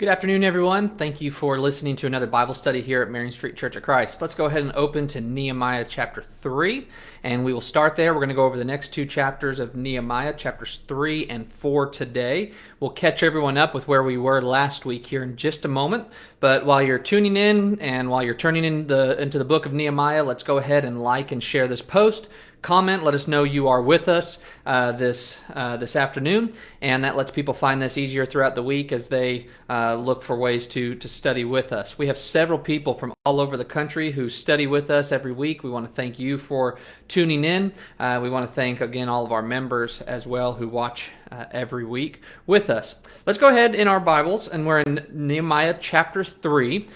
Good afternoon, everyone. Thank you for listening to another Bible study here at Marion Street Church of Christ. Let's go ahead and open to Nehemiah Chapter 3, and we will start there. We're going to go over the next two chapters of Nehemiah, chapters 3 and 4 today. We'll catch everyone up with where we were last week here in just a moment, but while you're tuning in and while you're turning into the book of Nehemiah, let's go ahead and like and share this post. Comment, let us know you are with us this afternoon, and that lets people find this easier throughout the week as they look for ways to study with us. We have several people from all over the country who study with us every week. We want to thank you for tuning in. We want to thank, again, all of our members as well who watch every week with us. Let's go ahead in our Bibles, and we're in Nehemiah chapter 3.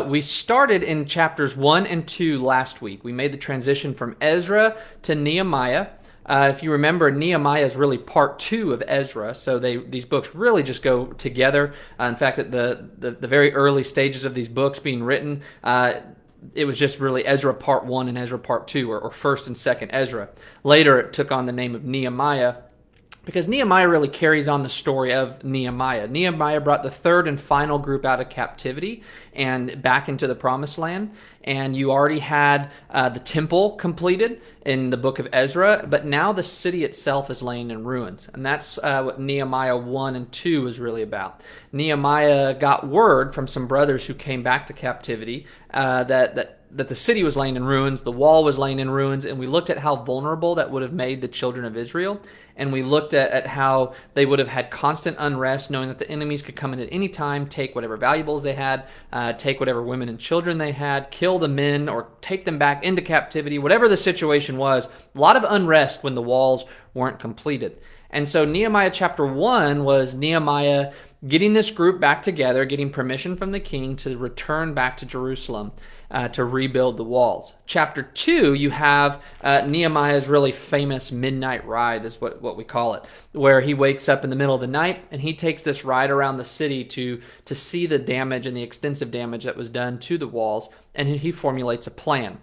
We started in chapters 1 and 2 last week. We made the transition from Ezra to Nehemiah. If you remember, Nehemiah is really part 2 of Ezra, so these books really just go together. In fact, at the very early stages of these books being written, it was just really Ezra part 1 and Ezra part 2, or 1st and 2nd Ezra. Later, it took on the name of Nehemiah, because Nehemiah really carries on the story of Nehemiah. Nehemiah brought the third and final group out of captivity and back into the promised land. And you already had the temple completed in the book of Ezra, but now the city itself is laying in ruins. And that's what Nehemiah 1 and 2 is really about. Nehemiah got word from some brothers who came back to captivity that the city was laying in ruins, the wall was laying in ruins, and we looked at how vulnerable that would have made the children of Israel. And we looked at how they would have had constant unrest, knowing that the enemies could come in at any time, take whatever valuables they had, take whatever women and children they had, kill the men, or take them back into captivity. Whatever the situation was, a lot of unrest when the walls weren't completed. And so Nehemiah chapter 1 was Nehemiah getting this group back together, getting permission from the king to return back to Jerusalem to rebuild the walls. Chapter 2, you have Nehemiah's really famous midnight ride, is what we call it, where he wakes up in the middle of the night and he takes this ride around the city to see the damage and the extensive damage that was done to the walls, and he formulates a plan.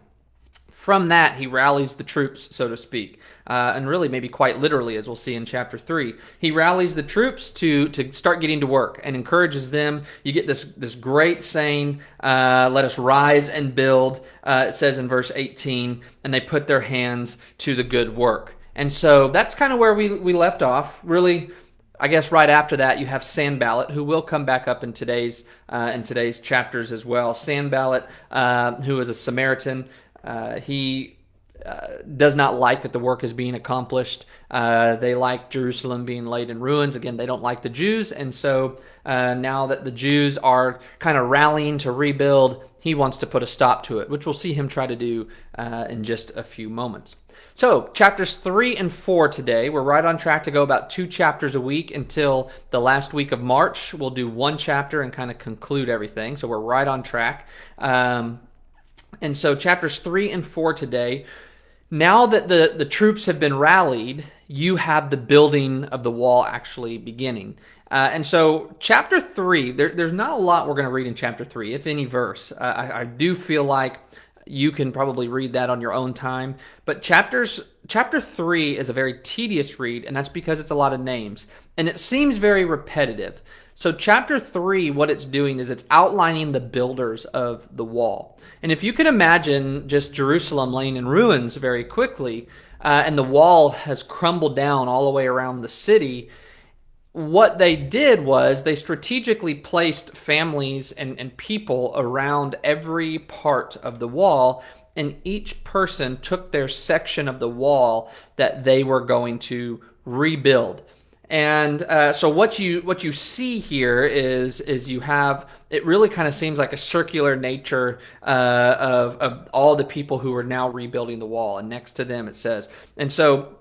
From that, he rallies the troops, so to speak, and really maybe quite literally, as we'll see in chapter 3. He rallies the troops to start getting to work and encourages them. You get this great saying, let us rise and build, it says in verse 18, and they put their hands to the good work. And so that's kind of where we left off. Really, I guess right after that, you have Sanballat, who will come back up in today's chapters as well. Sanballat, who is a Samaritan, he does not like that the work is being accomplished. They like Jerusalem being laid in ruins. Again, they don't like the Jews, and so now that the Jews are kind of rallying to rebuild, he wants to put a stop to it, which we'll see him try to do in just a few moments. So, chapters 3 and 4 today. We're right on track to go about 2 chapters a week until the last week of March. We'll do 1 chapter and kind of conclude everything, so we're right on track. And so chapters 3 and 4 today, now that the troops have been rallied, you have the building of the wall actually beginning. And so chapter 3, there's not a lot we're going to read in chapter 3, if any verse. I do feel like you can probably read that on your own time. But chapter 3 is a very tedious read, and that's because it's a lot of names. And it seems very repetitive. So chapter 3, what it's doing is it's outlining the builders of the wall. And if you can imagine just Jerusalem laying in ruins very quickly, and the wall has crumbled down all the way around the city, what they did was they strategically placed families and people around every part of the wall, and each person took their section of the wall that they were going to rebuild. And so what you see here is you have, it really kind of seems like a circular nature of all the people who are now rebuilding the wall. And next to them it says, and so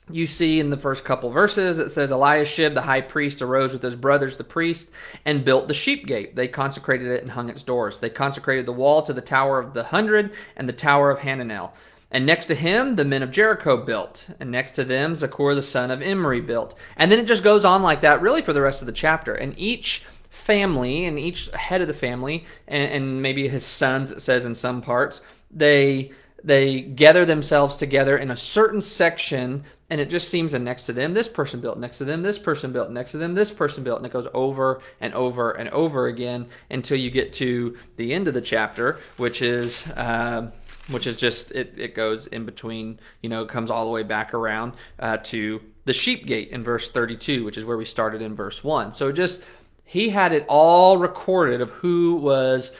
you see in the first couple verses, it says, Eliashib, the high priest, arose with his brothers, the priest, and built the sheep gate. They consecrated it and hung its doors. They consecrated the wall to the Tower of the 100 and the Tower of Hananel. And next to him, the men of Jericho built. And next to them, Zakur, the son of Imri, built. And then it just goes on like that really for the rest of the chapter. And each family and each head of the family, and maybe his sons, it says in some parts, they they gather themselves together in a certain section, and it just seems that next to them this person built, next to them this person built, next to them this person built, and it goes over and over and over again until you get to the end of the chapter, which is just it goes in between, comes all the way back around to the sheep gate in verse 32, which is where we started in verse 1. So he had it all recorded of who was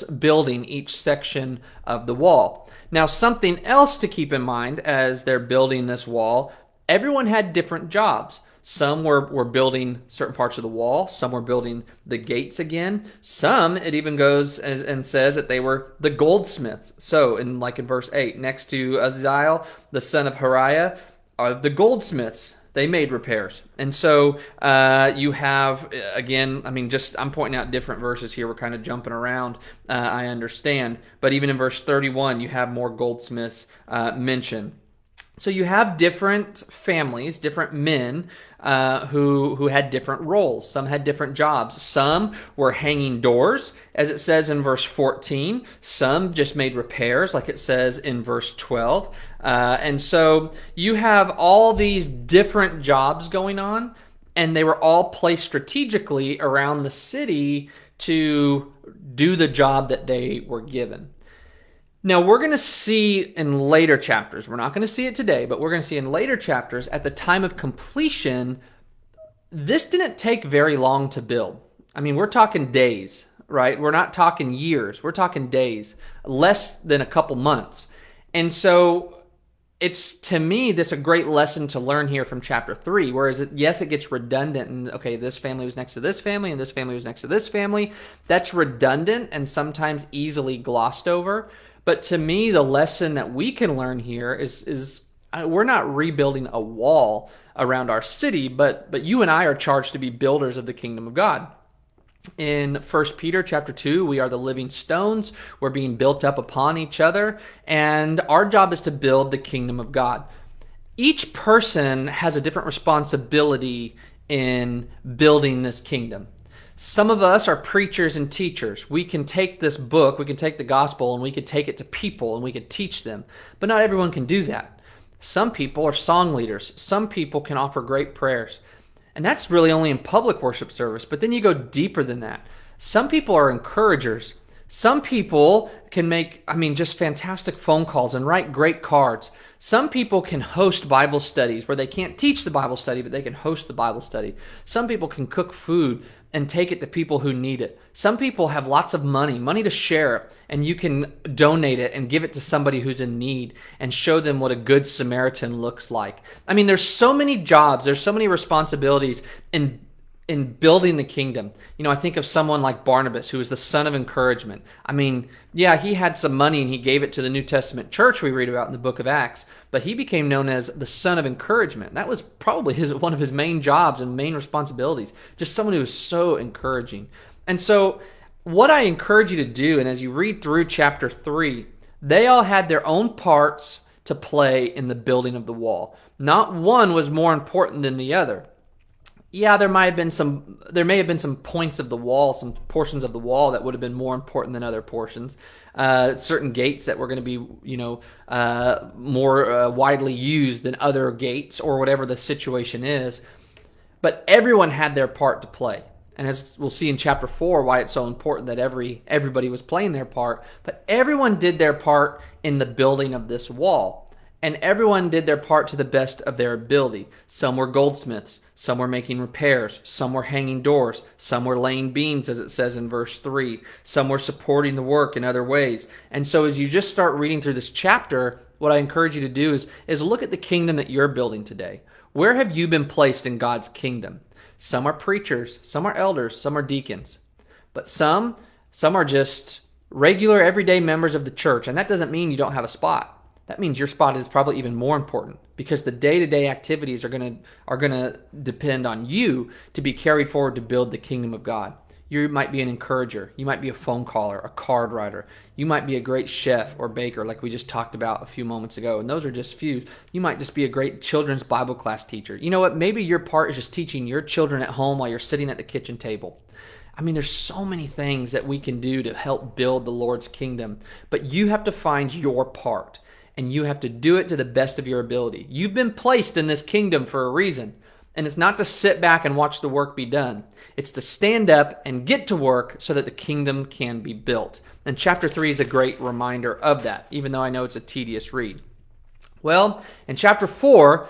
building each section of the wall. Now, something else to keep in mind as they're building this wall, everyone had different jobs. Some were building certain parts of the wall. Some were building the gates again. Some, it even goes and says that they were the goldsmiths. So, in verse 8, next to Azazel, the son of Hariah, are the goldsmiths. They made repairs. And so you have, again, I'm pointing out different verses here. We're kind of jumping around, I understand. But even in verse 31, you have more goldsmiths mentioned. So you have different families, different men who had different roles. Some had different jobs. Some were hanging doors, as it says in verse 14. Some just made repairs, like it says in verse 12. And so you have all these different jobs going on, and they were all placed strategically around the city to do the job that they were given. Now, we're going to see in later chapters, we're not going to see it today, but we're going to see in later chapters, at the time of completion, this didn't take very long to build. We're talking days, right? We're not talking years. We're talking days, less than a couple months. And so to me, that's a great lesson to learn here from chapter 3, whereas it gets redundant, and okay, this family was next to this family, and this family was next to this family. That's redundant and sometimes easily glossed over. But to me, the lesson that we can learn here is we're not rebuilding a wall around our city, but you and I are charged to be builders of the kingdom of God. In 1 Peter chapter 2, we are the living stones. We're being built up upon each other, and our job is to build the kingdom of God. Each person has a different responsibility in building this kingdom. Some of us are preachers and teachers. We can take this book, we can take the gospel, and we can take it to people, and we can teach them. But not everyone can do that. Some people are song leaders. Some people can offer great prayers. And that's really only in public worship service. But then you go deeper than that. Some people are encouragers. Some people can make, just fantastic phone calls and write great cards. Some people can host Bible studies where they can't teach the Bible study, but they can host the Bible study. Some people can cook food and take it to people who need it. Some people have lots of money to share, and you can donate it and give it to somebody who's in need and show them what a good Samaritan looks like. There's so many jobs, there's so many responsibilities in building the kingdom. I think of someone like Barnabas, who was the son of encouragement. He had some money and he gave it to the New Testament church we read about in the book of Acts, but he became known as the son of encouragement. That was probably one of his main jobs and main responsibilities, just someone who was so encouraging. And so what I encourage you to do, and as you read through chapter 3, they all had their own parts to play in the building of the wall. Not one was more important than the other. Yeah, there may have been some points of the wall, some portions of the wall that would have been more important than other portions. Certain gates that were going to be, more widely used than other gates, or whatever the situation is. But everyone had their part to play. And as we'll see in chapter 4, why it's so important that everybody was playing their part. But everyone did their part in the building of this wall. And everyone did their part to the best of their ability. Some were goldsmiths. Some were making repairs. Some were hanging doors. Some were laying beams, as it says in verse 3. Some were supporting the work in other ways. And so as you just start reading through this chapter, what I encourage you to do is look at the kingdom that you're building today. Where have you been placed in God's kingdom? Some are preachers. Some are elders. Some are deacons. But some are just regular, everyday members of the church. And that doesn't mean you don't have a spot. That means your spot is probably even more important, because the day-to-day activities are gonna depend on you to be carried forward to build the kingdom of God. You might be an encourager. You might be a phone caller, a card writer. You might be a great chef or baker, like we just talked about a few moments ago, and those are just few. You might just be a great children's Bible class teacher. You know what? Maybe your part is just teaching your children at home while you're sitting at the kitchen table. I mean, there's so many things that we can do to help build the Lord's kingdom, but you have to find your part, and you have to do it to the best of your ability. You've been placed in this kingdom for a reason, and it's not to sit back and watch the work be done. It's to stand up and get to work so that the kingdom can be built. And chapter 3 is a great reminder of that, even though I know it's a tedious read. Well, in chapter 4,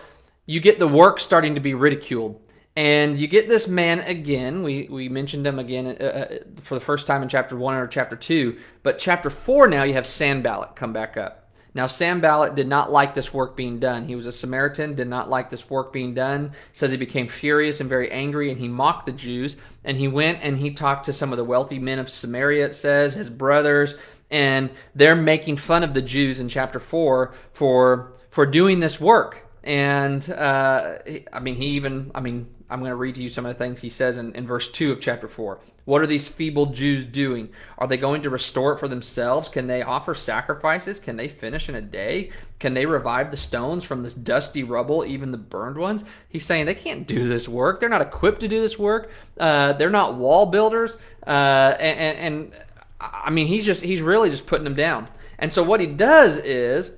you get the work starting to be ridiculed. And you get this man again. We mentioned him again for the first time in chapter 1 or chapter 2. But chapter 4 now you have Sanballat come back up. Now Sanballat did not like this work being done. He was a Samaritan, did not like this work being done. It says he became furious and very angry, and he mocked the Jews. And he went and he talked to some of the wealthy men of Samaria, it says, his brothers. And they're making fun of the Jews in chapter 4 for doing this work. And I'm going to read to you some of the things he says in verse 2 of chapter 4. What are these feeble Jews doing? Are they going to restore it for themselves? Can they offer sacrifices? Can they finish in a day? Can they revive the stones from this dusty rubble, even the burned ones? He's saying they can't do this work. They're not equipped to do this work. They're not wall builders. He's really just putting them down. And so what he does is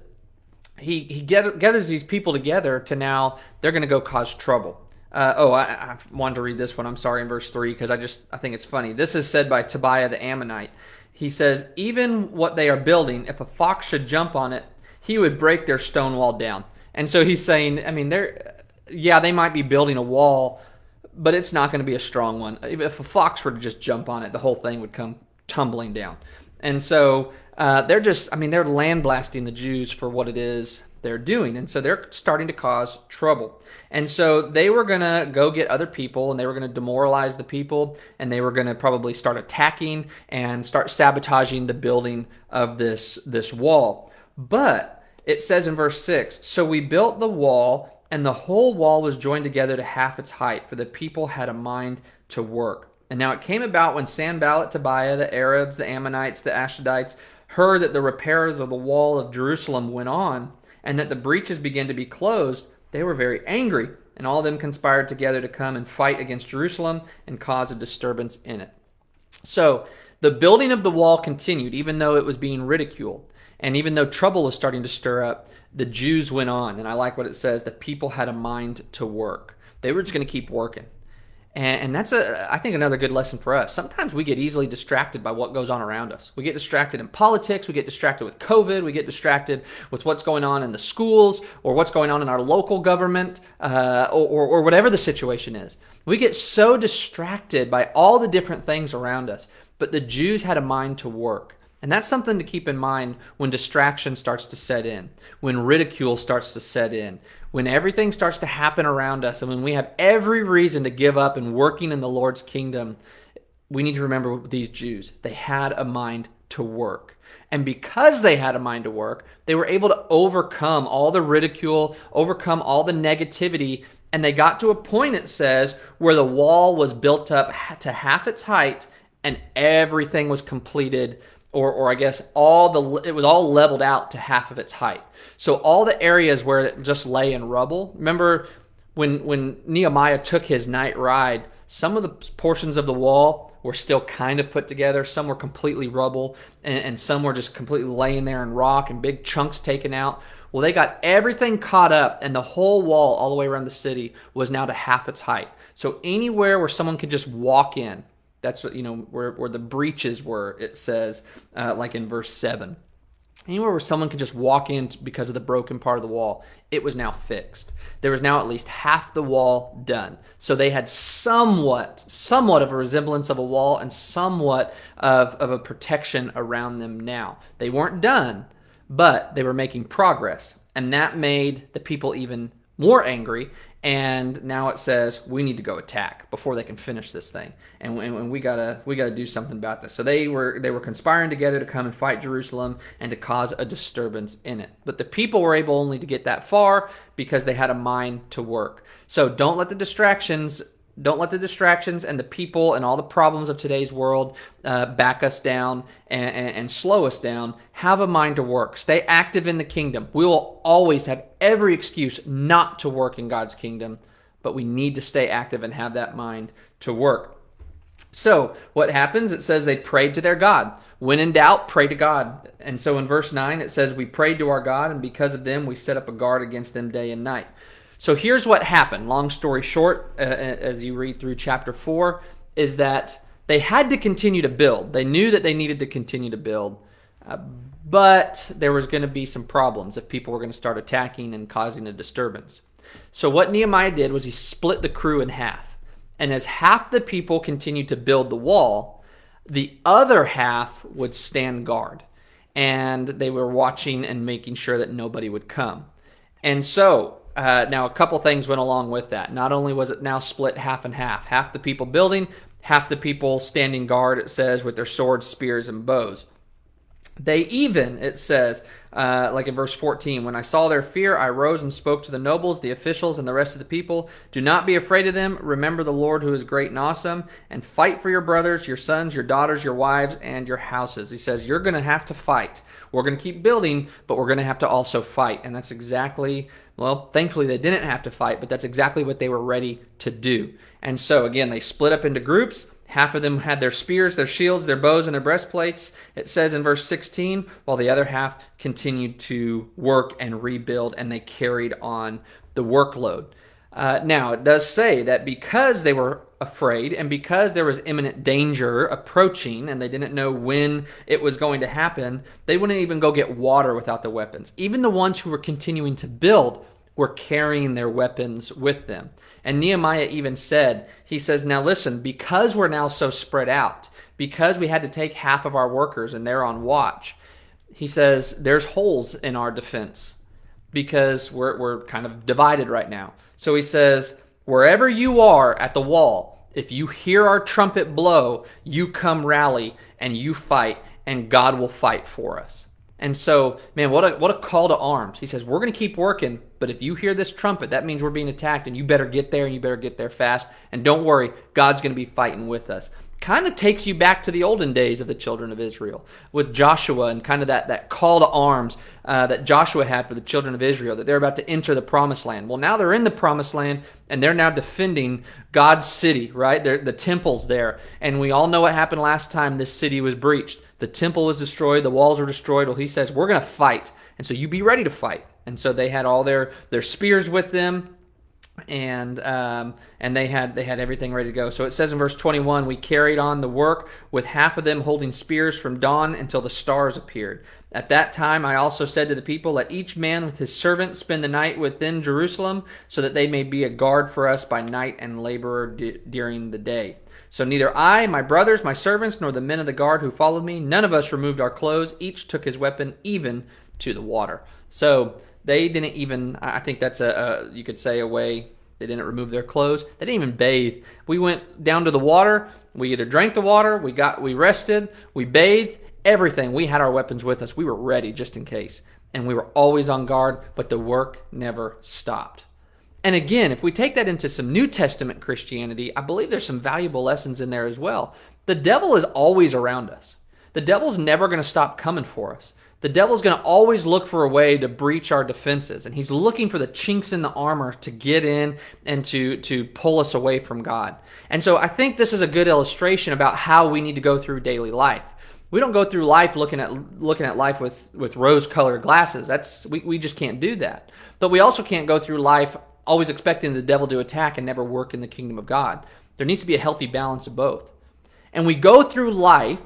he gathers these people together to now they're going to go cause trouble. I wanted to read this one. I'm sorry, in verse 3, because I think it's funny. This is said by Tobiah the Ammonite. He says, even what they are building, if a fox should jump on it, he would break their stone wall down. And so he's saying, they might be building a wall, but it's not going to be a strong one. If a fox were to just jump on it, the whole thing would come tumbling down. And so they're landblasting the Jews for what it is they're doing. And so they're starting to cause trouble. And so they were going to go get other people, and they were going to demoralize the people, and they were going to probably start attacking and start sabotaging the building of this wall. But it says in verse 6, so we built the wall, and the whole wall was joined together to half its height, for the people had a mind to work. And now it came about when Sanballat, Tobiah, the Arabs, the Ammonites, the Ashdodites, heard that the repairs of the wall of Jerusalem went on, and that the breaches began to be closed, they were very angry, and all of them conspired together to come and fight against Jerusalem and cause a disturbance in it. So the building of the wall continued, even though it was being ridiculed, and even though trouble was starting to stir up, the Jews went on. And I like what it says, the people had a mind to work. They were just going to keep working. And that's, I think, another good lesson for us. Sometimes we get easily distracted by what goes on around us. We get distracted in politics. We get distracted with COVID. We get distracted with what's going on in the schools or what's going on in our local government or whatever the situation is. We get so distracted by all the different things around us. But the Jews had a mind to work. And that's something to keep in mind when distraction starts to set in, when ridicule starts to set in, when everything starts to happen around us, and when we have every reason to give up and working in the Lord's kingdom. We need to remember these Jews. They had a mind to work. And because they had a mind to work, they were able to overcome all the ridicule, overcome all the negativity, and they got to a point, it says, where the wall was built up to half its height and everything was completed. Or I guess it was all leveled out to half of its height. So all the areas where it just lay in rubble. Remember when Nehemiah took his night ride, some of the portions of the wall were still kind of put together. Some were completely rubble, and some were just completely laying there in rock and big chunks taken out. Well, they got everything caught up, and the whole wall all the way around the city was now to half its height. So anywhere where someone could just walk in, that's what, where the breaches were, it says, like in verse 7. Anywhere where someone could just walk in because of the broken part of the wall, it was now fixed. There was now at least half the wall done. So they had somewhat of a resemblance of a wall and somewhat of a protection around them now. They weren't done, but they were making progress. And that made the people even more angry. And now it says we need to go attack before they can finish this thing, and we gotta do something about this. So they were conspiring together to come and fight Jerusalem and to cause a disturbance in it. But the people were able only to get that far because they had a mind to work. So don't let the distractions and the people and all the problems of today's world back us down and slow us down. Have a mind to work. Stay active in the kingdom. We will always have every excuse not to work in God's kingdom, but we need to stay active and have that mind to work. So what happens? It says they prayed to their God. When in doubt, pray to God. And so in verse 9, it says, we prayed to our God, and because of them, we set up a guard against them day and night. So here's what happened. Long story short, as you read through chapter 4, is that they had to continue to build. They knew that they needed to continue to build, but there was going to be some problems if people were going to start attacking and causing a disturbance. So what Nehemiah did was he split the crew in half. And as half the people continued to build the wall, the other half would stand guard. And they were watching and making sure that nobody would come. And so, now a couple things went along with that. Not only was it now split half and half the people building, half the people standing guard, it says, with their swords, spears, and bows. They even, it says, like in verse 14, when I saw their fear, I rose and spoke to the nobles, the officials, and the rest of the people. Do not be afraid of them. Remember the Lord who is great and awesome, and fight for your brothers, your sons, your daughters, your wives, and your houses. He says, you're going to have to fight. We're going to keep building, but we're going to have to also fight. And that's exactly, well, thankfully they didn't have to fight, but that's exactly what they were ready to do. And so, again, they split up into groups. Half of them had their spears, their shields, their bows, and their breastplates. It says in verse 16, while the other half continued to work and rebuild, and they carried on the workload. Now, it does say that because they were afraid and because there was imminent danger approaching and they didn't know when it was going to happen, they wouldn't even go get water without the weapons. Even the ones who were continuing to build were carrying their weapons with them. And Nehemiah even said, he says, now listen, because we're now so spread out, because we had to take half of our workers and they're on watch, he says, there's holes in our defense because we're kind of divided right now. So he says, wherever you are at the wall, if you hear our trumpet blow, you come rally and you fight, and God will fight for us. And so, man, what a call to arms. He says, we're going to keep working, but if you hear this trumpet, that means we're being attacked, and you better get there, and you better get there fast. And don't worry, God's going to be fighting with us. Kind of takes you back to the olden days of the children of Israel with Joshua and kind of that call to arms that Joshua had for the children of Israel, that they're about to enter the promised land. Well, now they're in the promised land, and they're now defending God's city, right? The temple's there. And we all know what happened last time this city was breached. The temple was destroyed. The walls were destroyed. Well, he says, we're going to fight. And so you be ready to fight. And so they had all their spears with them, and they had everything ready to go. So it says in verse 21, we carried on the work with half of them holding spears from dawn until the stars appeared. At that time I also said to the people, let each man with his servant spend the night within Jerusalem, so that they may be a guard for us by night and laborer during the day. So neither I, my brothers, my servants, nor the men of the guard who followed me, none of us removed our clothes. Each took his weapon, even to the water. So they didn't even, I think that's you could say a way, they didn't remove their clothes. They didn't even bathe. We went down to the water. We either drank the water, we rested, we bathed, everything. We had our weapons with us. We were ready just in case. And we were always on guard, but the work never stopped. And again, if we take that into some New Testament Christianity, I believe there's some valuable lessons in there as well. The devil is always around us. The devil's never going to stop coming for us. The devil's going to always look for a way to breach our defenses, and he's looking for the chinks in the armor to get in and to pull us away from God. And so I think this is a good illustration about how we need to go through daily life. We don't go through life looking at life with rose-colored glasses. We just can't do that. But we also can't go through life always expecting the devil to attack and never work in the kingdom of God. There needs to be a healthy balance of both. And we go through life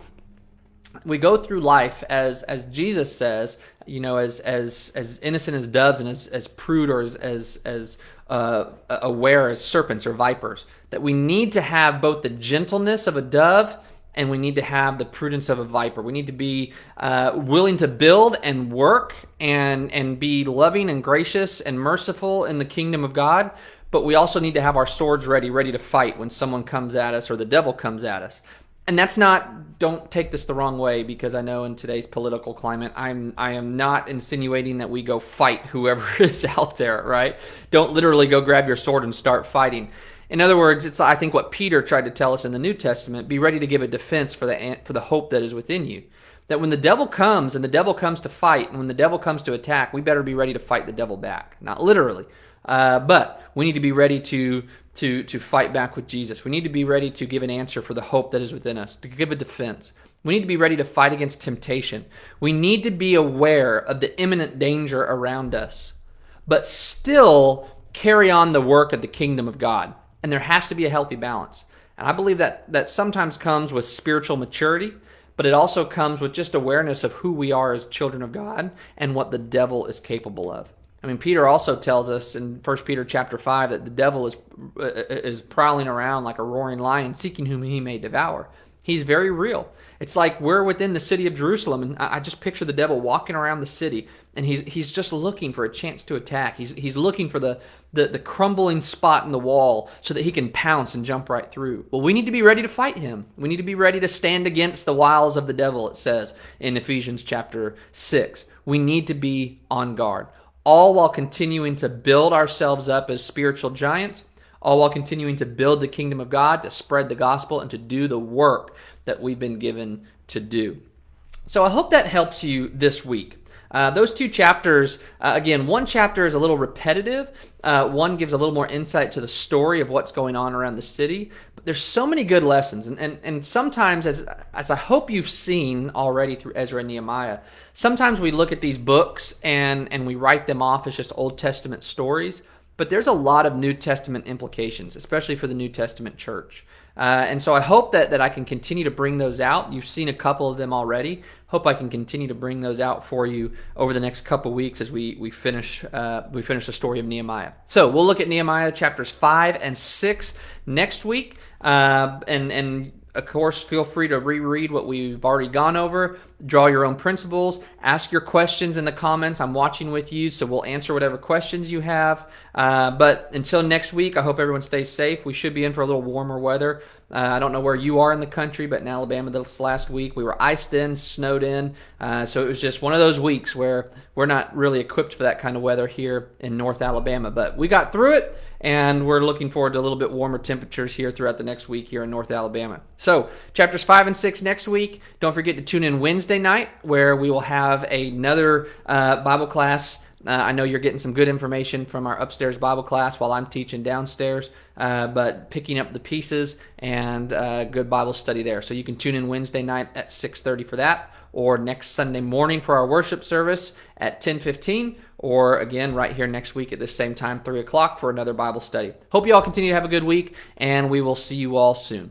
as Jesus says, as innocent as doves and as prude or as aware as serpents or vipers. That we need to have both the gentleness of a dove and we need to have the prudence of a viper. We need to be willing to build and work and be loving and gracious and merciful in the kingdom of God. But we also need to have our swords ready to fight when someone comes at us or the devil comes at us. And that's not, don't take this the wrong way, because I know in today's political climate, I am not insinuating that we go fight whoever is out there, right? Don't literally go grab your sword and start fighting. In other words, it's I think what Peter tried to tell us in the New Testament, be ready to give a defense for the hope that is within you. that when the devil comes and the devil comes to fight and when the devil comes to attack, we better be ready to fight the devil back. Not literally, but we need to be ready to fight back with Jesus. We need to be ready to give an answer for the hope that is within us, to give a defense. We need to be ready to fight against temptation. We need to be aware of the imminent danger around us, but still carry on the work of the kingdom of God. And there has to be a healthy balance. And I believe that sometimes comes with spiritual maturity, but it also comes with just awareness of who we are as children of God and what the devil is capable of. I mean, Peter also tells us in 1 Peter chapter 5 that the devil is prowling around like a roaring lion, seeking whom he may devour. He's very real. It's like we're within the city of Jerusalem, and I just picture the devil walking around the city, and he's just looking for a chance to attack. He's looking for the crumbling spot in the wall so that he can pounce and jump right through. Well, we need to be ready to fight him. We need to be ready to stand against the wiles of the devil, it says in Ephesians chapter 6. We need to be on guard, all while continuing to build ourselves up as spiritual giants, all while continuing to build the kingdom of God, to spread the gospel, and to do the work that we've been given to do. So I hope that helps you this week. Those two chapters, again, one chapter is a little repetitive. One gives a little more insight to the story of what's going on around the city. But there's so many good lessons. And sometimes, as I hope you've seen already through Ezra and Nehemiah, sometimes we look at these books and we write them off as just Old Testament stories. But there's a lot of New Testament implications, especially for the New Testament church. And so I hope that I can continue to bring those out. You've seen a couple of them already. Hope I can continue to bring those out for you over the next couple of weeks as we finish the story of Nehemiah. So we'll look at Nehemiah chapters 5 and 6 next week. And of course, feel free to reread what we've already gone over, draw your own principles, ask your questions in the comments. I'm watching with you, so we'll answer whatever questions you have. But until next week, I hope everyone stays safe. We should be in for a little warmer weather. I don't know where you are in the country, but in Alabama this last week, we were iced in, snowed in. So it was just one of those weeks where we're not really equipped for that kind of weather here in North Alabama. But we got through it, and we're looking forward to a little bit warmer temperatures here throughout the next week here in North Alabama. So chapters 5 and 6 next week. Don't forget to tune in Wednesday night, where we will have another Bible class. I know you're getting some good information from our upstairs Bible class while I'm teaching downstairs, but picking up the pieces and good Bible study there. So you can tune in Wednesday night at 6:30 for that, or next Sunday morning for our worship service at 10:15, or again right here next week at the same time, 3 o'clock, for another Bible study. Hope you all continue to have a good week, and we will see you all soon.